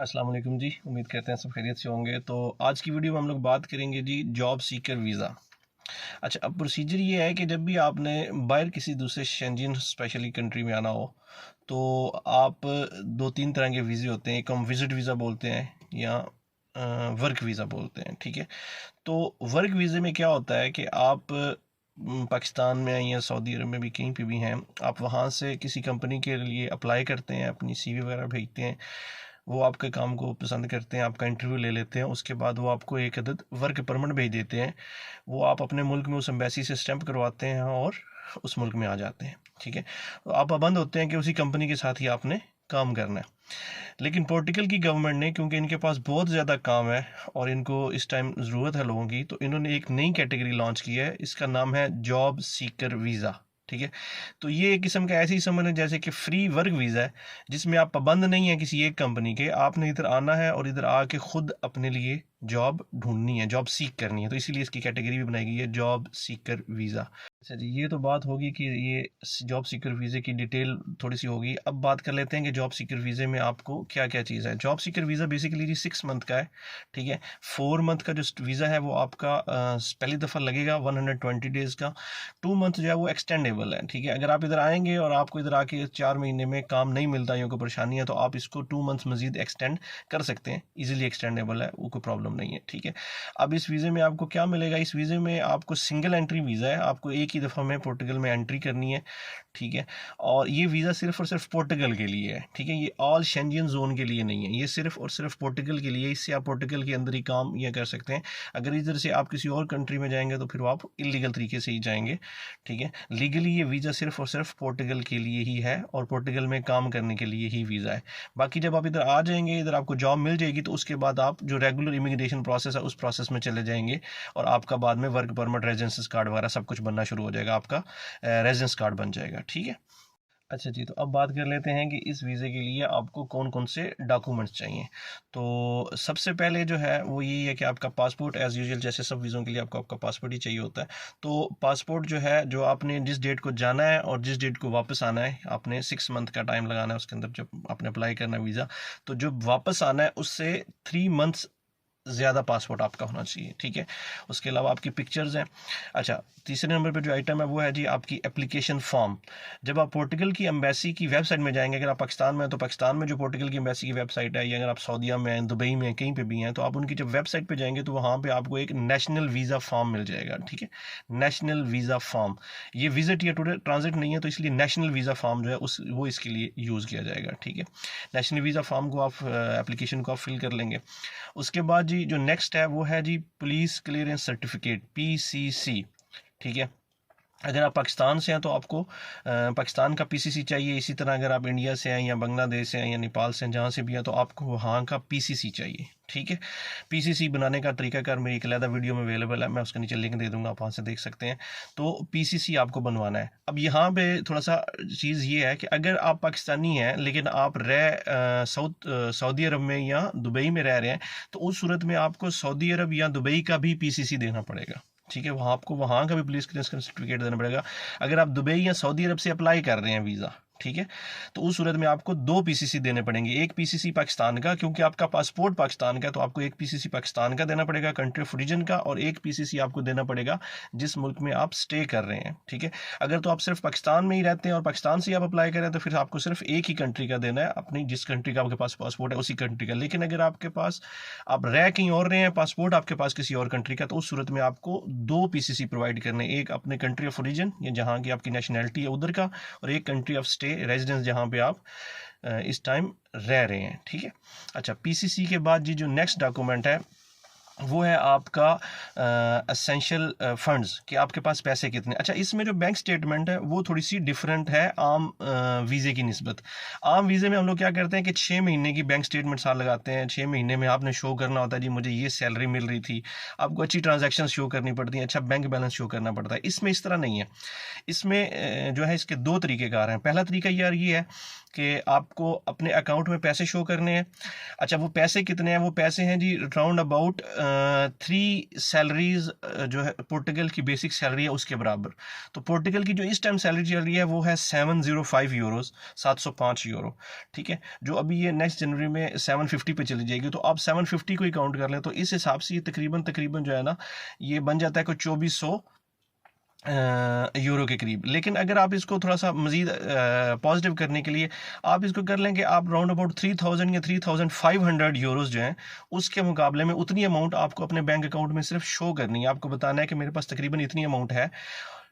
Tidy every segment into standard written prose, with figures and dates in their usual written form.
अस्सलाम वालेकुम जी। उम्मीद करते हैं सब खैरियत से होंगे। तो आज की वीडियो में हम लोग बात करेंगे जी जॉब सीकर वीज़ा। अच्छा, अब प्रोसीजर ये है कि जब भी आपने बाहर किसी दूसरे शेंजन स्पेशली कंट्री में आना हो तो आप दो तीन तरह के वीज़े होते हैं। एक हम विज़िट वीज़ा बोलते हैं या वर्क वीज़ा बोलते हैं, ठीक है। तो वर्क वीज़े में क्या होता है कि आप पाकिस्तान में या सऊदी अरब में भी कहीं पे भी हैं, आप वहाँ से किसी कंपनी के लिए अप्लाई करते हैं, अपनी सीवी वगैरह भेजते हैं, वो आपके काम को पसंद करते हैं, आपका इंटरव्यू ले लेते हैं, उसके बाद वो आपको एक अदद वर्क परमिट भेज देते हैं। वो आप अपने मुल्क में उस एम्बेसी से स्टैंप करवाते हैं और उस मुल्क में आ जाते हैं, ठीक है। तो आप पाबंद होते हैं कि उसी कंपनी के साथ ही आपने काम करना है। लेकिन पोर्टुगल की गवर्नमेंट ने, क्योंकि इनके पास बहुत ज़्यादा काम है और इनको इस टाइम ज़रूरत है लोगों की, तो इन्होंने एक नई कैटेगरी लॉन्च की है। इसका नाम है जॉब सीकर वीज़ा, ठीक है। तो ये एक किस्म का ऐसे ही समझ है जैसे कि फ्री वर्क वीज़ा है, जिसमें आप पाबंद नहीं है किसी एक कंपनी के। आपने इधर आना है और इधर आके खुद अपने लिए जॉब ढूंढनी है, जॉब सीख करनी है। तो इसीलिए इसकी कैटेगरी भी बनाई गई है जॉब सीकर वीज़ा। अच्छा जी, ये तो बात होगी कि ये जॉब सीकर वीज़े की डिटेल थोड़ी सी होगी। अब बात कर लेते हैं कि जॉब सीकर वीज़े में आपको क्या क्या चीज़ है। जॉब सीकर वीज़ा बेसिकली जी 6 मंथ का है, ठीक है। 4 मंथ का जो वीज़ा है वो आपका पहली दफ़ा लगेगा 120 डेज़ का। 2 मंथ जो है वो एक्सटेंडेबल है, ठीक है। अगर आप इधर आएंगे और आपको इधर आके 4 महीने में काम नहीं मिलता या कोई परेशानी है तो आप इसको 2 मंथ मजीद एक्सटेंड कर सकते हैं। ईजिली एक्सटेंडेबल है, वो कोई प्रॉब्लम नहीं है, ठीक है। अब इस वीज़े में आपको क्या मिलेगा? इस वीज़े में आपको सिंगल एंट्री वीज़ा है, आपको एक ही दफ़ा में पोर्टुगल में एंट्री करनी है, ठीक है। और ये वीज़ा सिर्फ और सिर्फ पोर्टुगल के लिए है, ठीक है। ये ऑल शेंजन जोन के लिए नहीं है, ये सिर्फ और सिर्फ पोर्टुगल के लिए। इससे आप पोर्टुगल के अंदर ही काम ये कर सकते हैं। अगर इधर से आप किसी और कंट्री में जाएंगे तो फिर वो आप इलीगल तरीके से ही जाएंगे, ठीक है। लीगली ये वीज़ा सिर्फ और सिर्फ पोर्टुगल के लिए ही है और पोर्टुगल में काम करने के लिए ही वीज़ा है। बाकी जब आप इधर आ जाएंगे, इधर आपको जॉब मिल जाएगी, तो उसके बाद आप जो रेगुलर इमिग्रेशन प्रोसेस है उस प्रोसेस में चले जाएंगे और आपका बाद में वर्क परमिट, रेजिडेंस कार्ड वगैरह सब कुछ बनना शुरू हो जाएगा, आपका रेजिडेंस कार्ड बन जाएगा, ठीक है। अच्छा जी, तो अब बात कर लेते हैं कि इस वीज़े के लिए आपको कौन कौन से डॉक्यूमेंट्स चाहिए। तो सबसे पहले जो है वो यही है कि आपका पासपोर्ट, एज़ यूजुअल जैसे सब वीज़ों के लिए आपको आपका पासपोर्ट ही चाहिए होता है। तो पासपोर्ट जो है, जो आपने जिस डेट को जाना है और जिस डेट को वापस आना है, आपने 6 मंथ का टाइम लगाना है उसके अंदर जब आपने अप्लाई करना है वीज़ा। तो जब वापस आना है उससे 3 मंथ्स ज़्यादा पासपोर्ट आपका होना चाहिए, ठीक है। उसके अलावा आपकी पिक्चर्स हैं। अच्छा, तीसरे नंबर पे जो आइटम है वो है जी आपकी एप्लीकेशन फॉर्म। जब आप पोर्टुगल की एम्बेसी की वेबसाइट में जाएंगे, अगर आप पाकिस्तान में हैं तो पाकिस्तान में जो पोर्टुगल की एम्बेसी की वेबसाइट है, या अगर आप सऊदीया में हैं, दुबई में हैं, कहीं पे भी हैं, तो आप उनकी जब वेबसाइट पे जाएंगे तो वहाँ पे आपको एक नेशनल वीज़ा फॉर्म मिल जाएगा, ठीक है। नेशनल वीज़ा फॉर्म, ये विजिट या ट्रांजिट नहीं है, तो इसलिए नेशनल वीज़ा फॉर्म जो है वो इसके लिए यूज़ किया जाएगा, ठीक है। नेशनल वीज़ा फॉर्म को आप एप्लीकेशन को आप फिल कर लेंगे। उसके बाद जी जो नेक्स्ट है वो है जी पुलिस क्लियरेंस सर्टिफिकेट, PCC, ठीक है। अगर आप पाकिस्तान से हैं तो आपको पाकिस्तान का PCC चाहिए। इसी तरह अगर आप इंडिया से हैं या बांग्लादेश से हैं या नेपाल से हैं, जहाँ से भी हैं, तो आपको वहाँ का PCC चाहिए, ठीक है। PCC बनाने का तरीकाकार मेरी एक अलग वीडियो में अवेलेबल है, मैं उसका नीचे लिंक दे दूंगा, आप वहाँ से देख सकते हैं। तो PCC आपको बनवाना है। अब यहाँ पे थोड़ा सा चीज़ ये है कि अगर आप पाकिस्तानी हैं लेकिन आप सऊदी अरब में या दुबई में रह रहे हैं, तो उस सूरत में आपको सऊदी अरब या दुबई का भी PCC देना पड़ेगा, ठीक है। वहाँ आपको वहाँ का भी पुलिस क्लियरेंस का सर्टिफिकेट देना पड़ेगा। अगर आप दुबई या सऊदी अरब से अप्लाई कर रहे हैं वीज़ा, ठीक है, तो उस सूरत में आपको 2 PCC देने पड़ेंगे। एक PCC पाकिस्तान का, क्योंकि आपका पासपोर्ट पाकिस्तान का, तो आपको एक PCC पाकिस्तान का देना पड़ेगा, कंट्री ऑफ ओरिजिन का, और एक PCC आपको देना पड़ेगा जिस मुल्क में आप स्टे कर रहे हैं, ठीक है। अगर तो आप सिर्फ पाकिस्तान में ही रहते हैं और पाकिस्तान से आप अप्लाई करें तो फिर आपको सिर्फ एक ही कंट्री का देना है, अपनी जिस कंट्री का आपके पास पासपोर्ट है उसी कंट्री का। लेकिन अगर आपके पास आप रह कहीं और रहे हैं, पासपोर्ट आपके पास किसी और कंट्री का, तो उस सूरत में आपको 2 PCC प्रोवाइड करने, एक अपने कंट्री ऑफ ओरिजिन या जहाँ की आपकी नेशनैलिटी है उधर का, और एक कंट्री ऑफ स्टे रेजिडेंस जहाँ पे आप इस टाइम रह रहे हैं, ठीक है। अच्छा, PCC के बाद जी जो नेक्स्ट डॉक्यूमेंट है वो है आपका एसेंशियल फंड्स, कि आपके पास पैसे कितने। अच्छा, इसमें जो बैंक स्टेटमेंट है वो थोड़ी सी डिफरेंट है आम वीज़े की निस्बत। आम वीज़े में हम लोग क्या करते हैं कि 6 महीने की बैंक स्टेटमेंट साल लगाते हैं। 6 महीने में आपने शो करना होता है जी मुझे ये सैलरी मिल रही थी, आपको अच्छी ट्रांजैक्शन शो करनी पड़ती हैं, अच्छा बैंक बैलेंस शो करना पड़ता है। इसमें इस तरह नहीं है। इसमें जो है इसके 2 तरीक़ेकार हैं। पहला तरीका यार ये है कि आपको अपने अकाउंट में पैसे शो करने हैं। अच्छा, वो पैसे कितने हैं? वो पैसे हैं जी राउंड अबाउट 3 सैलरीज जो है पोर्टुगल की बेसिक सैलरी है उसके बराबर। तो पोर्टुगल की जो इस टाइम सैलरी चल रही है वो है 705 यूरोस, 705 यूरो, ठीक है। जो अभी ये नेक्स्ट जनवरी में 750 पे चली जाएगी, तो आप 750 को ही काउंट कर लें, तो इस हिसाब से ये तकरीबन जो है ना, ये बन जाता है कोई 2400 यूरो के करीब। लेकिन अगर आप इसको थोड़ा सा मज़ीद पॉजिटिव करने के लिए आप इसको कर लें कि आप राउंड अबाउट 3000 या 3500 यूरोस जो हैं उसके मुकाबले में उतनी अमाउंट आपको अपने बैंक अकाउंट में सिर्फ शो करनी है। आपको बताना है कि मेरे पास तकरीबन इतनी अमाउंट है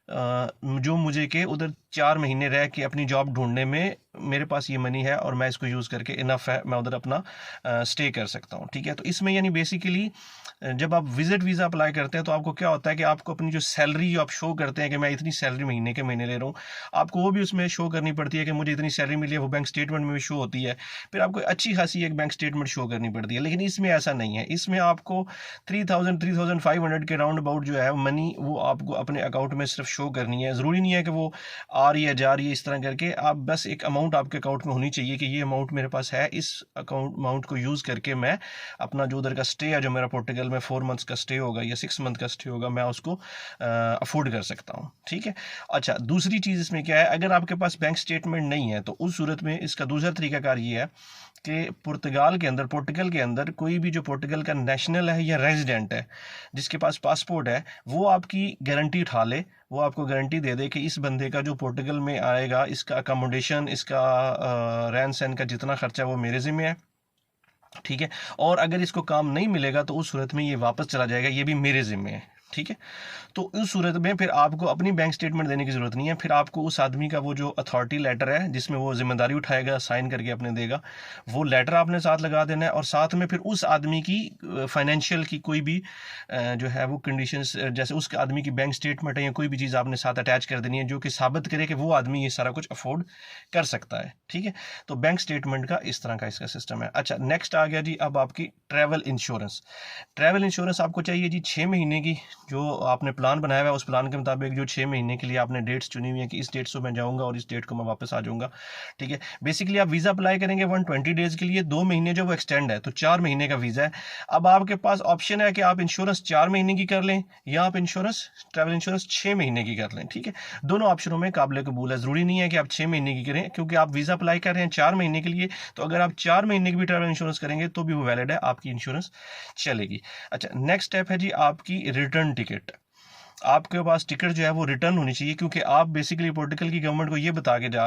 जो मुझे के उधर 4 महीने रह के अपनी जॉब ढूंढने में मेरे पास ये मनी है और मैं इसको यूज़ करके इनफ है, मैं उधर अपना स्टे कर सकता हूँ, ठीक है। तो इसमें यानी बेसिकली जब आप विजिट वीज़ा अप्लाई करते हैं तो आपको क्या होता है कि आपको अपनी जो सैलरी जो आप शो करते हैं कि मैं इतनी सैलरी महीने के महीने ले रहा हूँ, आपको वो भी उसमें शो करनी पड़ती है कि मुझे इतनी सैलरी मिली है, वो बैंक स्टेटमेंट में भी शो होती है। फिर आपको अच्छी खासी एक बैंक स्टेटमेंट शो करनी पड़ती है। लेकिन इसमें ऐसा नहीं है, इसमें आपको 3500 के राउंड अबाउट जो है मनी वो आपको अपने अकाउंट में सिर्फ शो करनी है। ज़रूरी नहीं है कि वो आ रही है जा रही है इस तरह करके, आप बस एक अमाउंट आपके अकाउंट में होनी चाहिए कि ये अमाउंट मेरे पास है, इस अमाउंट को यूज़ करके मैं अपना जो उधर का स्टे है, जो मेरा पोर्टुगल में 4 मंथ्स का स्टे होगा या 6 मंथ का स्टे होगा, मैं उसको अफोर्ड कर सकता हूँ, ठीक है। अच्छा, दूसरी चीज़ इसमें क्या है, अगर आपके पास बैंक स्टेटमेंट नहीं है तो उस सूरत में इसका दूसरा तरीकाकार ये है कि पोर्टुगल के अंदर कोई भी जो पोर्टुगल का नेशनल है या रेजिडेंट है जिसके पास पासपोर्ट है, वो आपकी गारंटी उठा ले, वो आपको गारंटी दे दे कि इस बंदे का जो पोर्टुगल में आएगा, इसका अकोमोडेशन, इसका रहन सहन का जितना खर्चा वो मेरे ज़िम्मे है, ठीक है। और अगर इसको काम नहीं मिलेगा तो उस सूरत में ये वापस चला जाएगा, ये भी मेरे ज़िम्मे है, ठीक है। तो उस सूरत में फिर आपको अपनी बैंक स्टेटमेंट देने की ज़रूरत नहीं है, फिर आपको उस आदमी का वो जो अथॉरिटी लेटर है जिसमें वो जिम्मेदारी उठाएगा, साइन करके अपने देगा, वो लेटर आपने साथ लगा देना है। और साथ में फिर उस आदमी की फाइनेंशियल की कोई भी जो है वो कंडीशंस, जैसे उस आदमी की बैंक स्टेटमेंट है या कोई भी चीज़ आपने साथ अटैच कर देनी है जो कि साबित करे कि वो आदमी ये सारा कुछ अफोर्ड कर सकता है, ठीक है। तो बैंक स्टेटमेंट का इस तरह का इसका सिस्टम है। अच्छा, नेक्स्ट आ गया जी अब आपकी ट्रैवल इंश्योरेंस। ट्रैवल इंश्योरेंस आपको चाहिए जी 6 महीने की, जो आपने प्लान बनाया हुआ है उस प्लान के मुताबिक जो 6 महीने के लिए आपने डेट्स चुनी हुई है कि इस डेट से मैं जाऊंगा और इस डेट को मैं वापस आ जाऊंगा, ठीक है। बेसिकली आप वीज़ा अप्लाई करेंगे 120 डेज के लिए, 2 महीने जो वो एक्सटेंड है, तो 4 महीने का वीज़ा है। अब आपके पास ऑप्शन है कि आप इंश्योरेंस 4 महीने की कर लें या आप ट्रैवल इंश्योरेंस 6 महीने की कर लें, ठीक है। दोनों ऑप्शनों में काबिल कबूल है, ज़रूरी नहीं है कि आप 6 महीने की करें, क्योंकि आप वीज़ा अप्लाई कर रहे हैं 4 महीने के लिए, तो अगर आप 4 महीने की भी ट्रैवल इंश्योरेंस करेंगे तो भी वो वैलिड है, आपकी इंश्योरेंस चलेगी। अच्छा, नेक्स्ट स्टेप है जी आपकी रिटर्न टिकट। आपके पास टिकट जो है वो रिटर्न होनी चाहिए, क्योंकि आप बेसिकली पोर्टुगल की गवर्नमेंट को ये बता के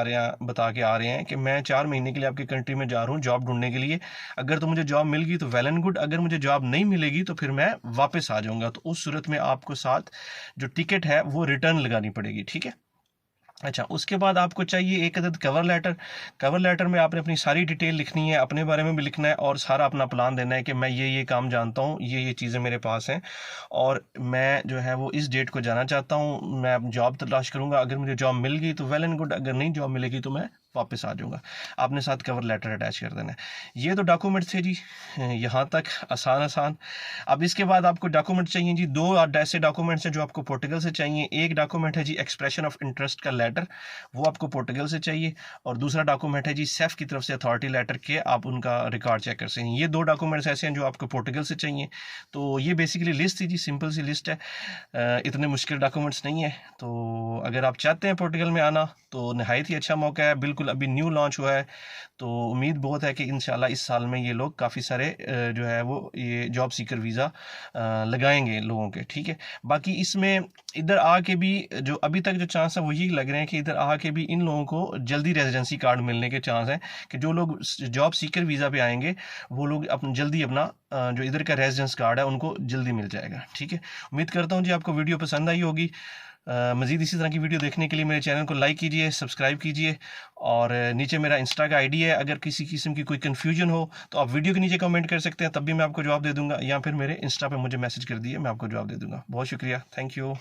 आ रहे हैं कि मैं 4 महीने के लिए आपकी कंट्री में जा रहा हूँ जॉब ढूंढने के लिए, अगर तो मुझे जॉब मिल गई तो वेल एंड गुड, अगर मुझे जॉब नहीं मिलेगी तो फिर मैं वापस आ जाऊँगा। तो उस सूरत में आपको साथ जो टिकट है वो रिटर्न लगानी पड़ेगी, ठीक है। अच्छा, उसके बाद आपको चाहिए एक अदद कवर लेटर। कवर लेटर में आपने अपनी सारी डिटेल लिखनी है, अपने बारे में भी लिखना है और सारा अपना प्लान देना है कि मैं ये काम जानता हूँ, ये चीज़ें मेरे पास हैं और मैं जो है वो इस डेट को जाना चाहता हूँ, मैं जॉब तलाश करूँगा, अगर मुझे जॉब मिल गई तो वेल एंड गुड, अगर नहीं जॉब मिलेगी तो मैं वापस आ जाऊँगा। आपने साथ कवर लेटर अटैच कर देना है। ये तो डॉक्यूमेंट थे जी, यहाँ तक आसान। अब इसके बाद आपको डॉक्यूमेंट चाहिए जी, 2 ऐसे डॉक्यूमेंट्स हैं जो आपको पोर्टुगल से चाहिए। एक डॉक्यूमेंट है जी एक्सप्रेशन ऑफ इंटरेस्ट का लेटर, वो आपको पोर्टुगल से चाहिए, और दूसरा डॉक्यूमेंट है जी सेफ की तरफ से अथॉरिटी लेटर के आप उनका रिकॉर्ड चेक कर सकें। ये 2 डॉक्यूमेंट्स ऐसे हैं जो आपको पोर्टुगल से चाहिए। तो ये बेसिकली लिस्ट थी जी, सिंपल सी लिस्ट है, इतने मुश्किल डॉक्यूमेंट्स नहीं है। तो अगर आप चाहते हैं पोर्टुगल में आना तो नहायत ही अच्छा मौका है, बिल्कुल अभी न्यू लॉन्च हुआ है, तो उम्मीद बहुत है कि इंशाल्लाह इस साल में ये लोग काफ़ी सारे जो है वो ये जॉब सीकर वीज़ा लगाएंगे लोगों के, ठीक है। बाकी इसमें इधर आके भी जो अभी तक जो चांस है वो यही लग रहे हैं कि इधर आके भी इन लोगों को जल्दी रेजिडेंसी कार्ड मिलने के चांस हैं, कि जो लोग जॉब सीकर वीज़ा पे आएंगे वो लोग जल्दी अपना जो इधर का रेजिडेंस कार्ड है उनको जल्दी मिल जाएगा, ठीक है। उम्मीद करता हूँ जी आपको वीडियो पसंद आई होगी। मज़ीद इसी तरह की वीडियो देखने के लिए मेरे चैनल को लाइक कीजिए, सब्सक्राइब कीजिए, और नीचे मेरा इंस्टा का आईडी है, अगर किसी किस्म की कोई कन्फ्यूजन हो तो आप वीडियो के नीचे कमेंट कर सकते हैं, तब भी मैं आपको जवाब दे दूंगा, या फिर मेरे इंस्टा पे मुझे मैसेज कर दिए, मैं आपको जवाब दे दूंगा। बहुत शुक्रिया, थैंक यू।